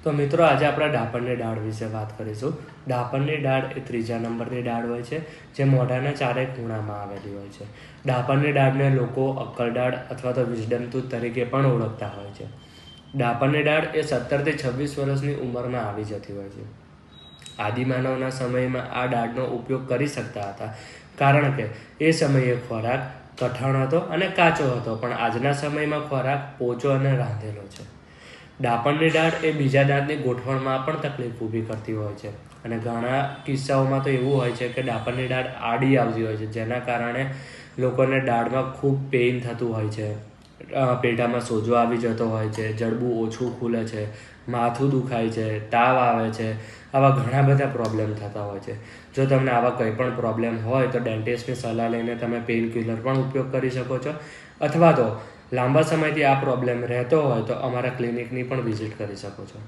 તો મિત્રો આજે આપણે ડાપણની દાળ વિશે વાત કરીશું. ડાપણની દાળ એ ત્રીજા નંબરની દાળ હોય છે, જે મોઢાના ચારેય ખૂણામાં આવેલી હોય છે. ડાપણની દાળને લોકો અક્કલ દાળ અથવા તો વિઝડમ ટૂથ તરીકે પણ ઓળખતા હોય છે. ડાપણની દાળ એ 17 થી 26 વર્ષની ઉંમરમાં આવી જતી હોય છે. આદિમાનવના સમયમાં આ દાળનો ઉપયોગ કરી શકતા હતા, કારણ કે એ સમયે ખોરાક કઠણ હતો અને કાચો હતો, પણ આજના સમયમાં ખોરાક પોચો અને રાંધેલો છે. ડાપણની દાળ એ બીજા દાંતની ગોઠવણમાં પણ તકલીફ ઊભી કરતી હોય છે, અને ઘણા કિસ્સાઓમાં તો એવું હોય છે કે ડાપણની દાળ આડી આવતી હોય છે, જેના કારણે લોકોને દાળમાં ખૂબ પેઇન થતું હોય છે, પેટામાં સોજો આવી જતો હોય છે, જડબું ઓછું ખુલે છે, માથું દુખાય છે, તાવ આવે છે. આવા ઘણા બધા પ્રોબ્લેમ થતા હોય છે. જો તમને આવા કંઈ પણ પ્રોબ્લેમ હોય તો ડેન્ટિસ્ટની સલાહ લઈને તમે પેઇન કિલર પણ ઉપયોગ કરી શકો છો, અથવા તો લાંબા સમયથી આ પ્રોબ્લેમ રહેતો હોય તો અમારા ક્લિનિકની પણ વિઝિટ કરી શકો છો.